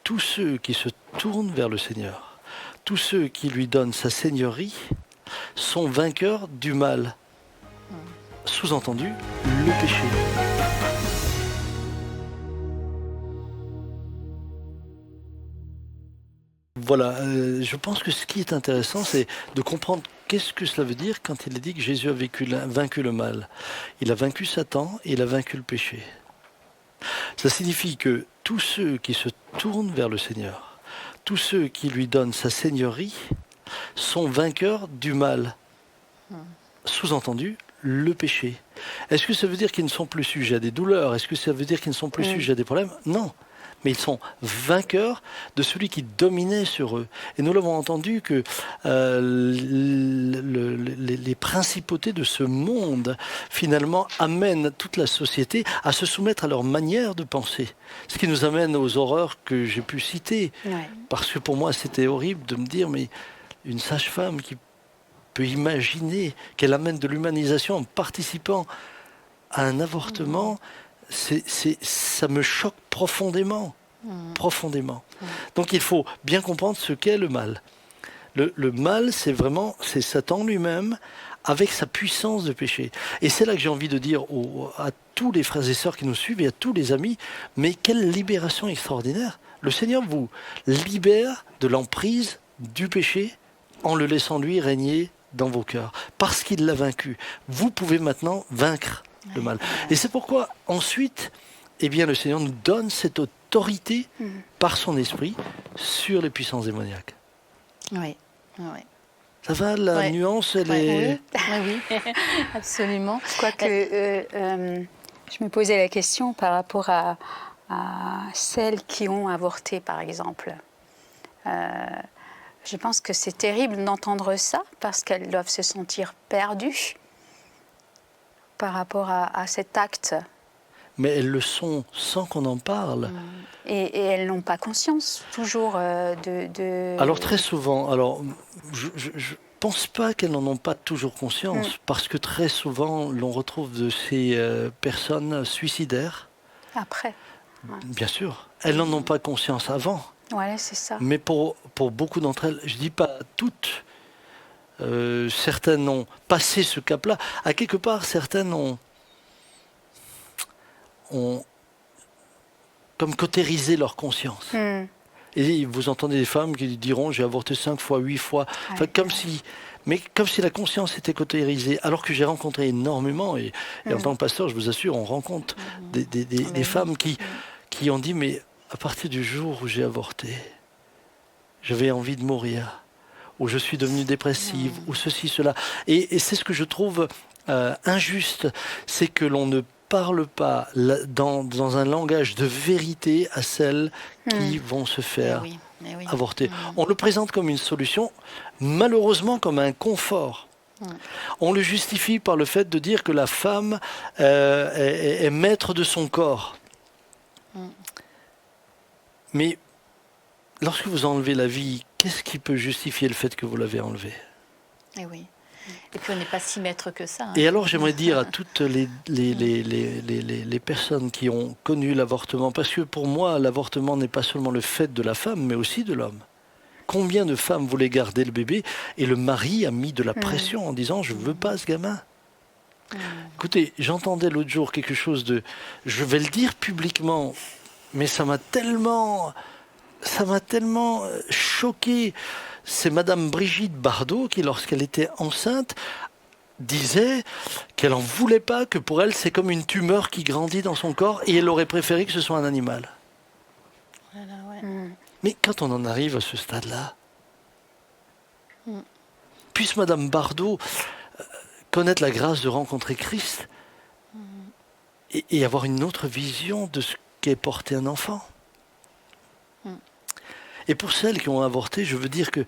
tous ceux qui se tournent vers le Seigneur, tous ceux qui lui donnent sa seigneurie, sont vainqueurs du mal. Sous-entendu, le péché. Voilà, je pense que ce qui est intéressant, c'est de comprendre qu'est-ce que cela veut dire quand il est dit que Jésus a vaincu le mal. Il a vaincu Satan et il a vaincu le péché. Ça signifie que tous ceux qui se tournent vers le Seigneur, tous ceux qui lui donnent sa seigneurie, sont vainqueurs du mal. Sous-entendu, le péché. Est-ce que ça veut dire qu'ils ne sont plus sujets à des douleurs? Est-ce que ça veut dire qu'ils ne sont plus sujets à des problèmes? Non. Mais ils sont vainqueurs de celui qui dominait sur eux. Et nous l'avons entendu que les principautés de ce monde, finalement, amènent toute la société à se soumettre à leur manière de penser. Ce qui nous amène aux horreurs que j'ai pu citer. Ouais. Parce que pour moi, c'était horrible de me dire, mais une sage-femme qui peut imaginer qu'elle amène de l'humanisation en participant à un avortement, ça me choque profondément. Profondément. Donc il faut bien comprendre ce qu'est le mal. Le mal, c'est Satan lui-même avec sa puissance de péché. Et c'est là que j'ai envie de dire à tous les frères et sœurs qui nous suivent et à tous les amis, mais quelle libération extraordinaire. Le Seigneur vous libère de l'emprise du péché en le laissant lui régner dans vos cœurs. Parce qu'il l'a vaincu. Vous pouvez maintenant vaincre le mal. Et c'est pourquoi ensuite, eh bien, le Seigneur nous donne cette autorité par son esprit sur les puissances démoniaques. Oui, oui. Ça va, la nuance, elle est... Oui, absolument. Quoique, je me posais la question par rapport à celles qui ont avorté, par exemple. Je pense que c'est terrible d'entendre ça, parce qu'elles doivent se sentir perdues par rapport à cet acte. Mais elles le sont sans qu'on en parle. Et elles n'ont pas conscience, toujours, de... Alors très souvent, je pense pas qu'elles n'en ont pas toujours conscience, parce que très souvent, l'on retrouve de ces personnes suicidaires. Après. Bien sûr. Elles n'en ont pas conscience avant. Voilà, c'est ça. Mais pour beaucoup d'entre elles, je dis pas toutes, certaines ont passé ce cap-là. À quelque part, certaines ont comme cautérisé leur conscience. Et vous entendez des femmes qui diront j'ai avorté 5 fois, 8 fois, enfin, comme si la conscience était cautérisée, alors que j'ai rencontré énormément, et en tant que pasteur, je vous assure, on rencontre des femmes qui ont dit mais à partir du jour où j'ai avorté, j'avais envie de mourir, ou je suis devenue dépressive, ou ceci, cela. Et c'est ce que je trouve injuste, c'est que l'on ne parle pas dans un langage de vérité à celles qui vont se faire avorter. On le présente comme une solution, malheureusement comme un confort. On le justifie par le fait de dire que la femme est maître de son corps. Mais lorsque vous enlevez la vie, qu'est-ce qui peut justifier le fait que vous l'avez enlevée? Eh oui. Et puis on n'est pas si maître que ça. Et alors j'aimerais dire à toutes les personnes qui ont connu l'avortement, parce que pour moi l'avortement n'est pas seulement le fait de la femme, mais aussi de l'homme. Combien de femmes voulaient garder le bébé et le mari a mis de la pression en disant je ne veux pas ce gamin. Écoutez, j'entendais l'autre jour quelque chose je vais le dire publiquement, mais ça m'a tellement choqué. C'est Madame Brigitte Bardot qui, lorsqu'elle était enceinte, disait qu'elle n'en voulait pas, que pour elle, c'est comme une tumeur qui grandit dans son corps et elle aurait préféré que ce soit un animal. Voilà, Mais quand on en arrive à ce stade-là, puisse Madame Bardot connaître la grâce de rencontrer Christ et avoir une autre vision de ce qu'est porter un enfant. Et pour celles qui ont avorté, je veux dire que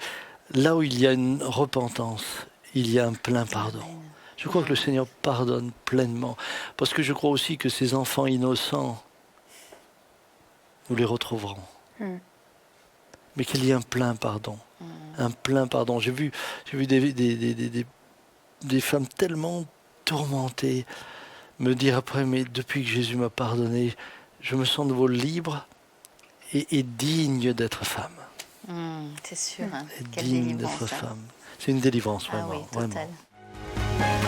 là où il y a une repentance, il y a un plein pardon. Je crois que le Seigneur pardonne pleinement. Parce que je crois aussi que ces enfants innocents, nous les retrouverons. Mais qu'il y ait un plein pardon. Un plein pardon. J'ai vu des femmes tellement tourmentées me dire après, mais depuis que Jésus m'a pardonné, je me sens de nouveau libre. est digne d'être femme. C'est sûr. Hein. Est Quelle digne délivrance, d'être hein. femme. C'est une délivrance, Ah vraiment. oui, totale. Vraiment.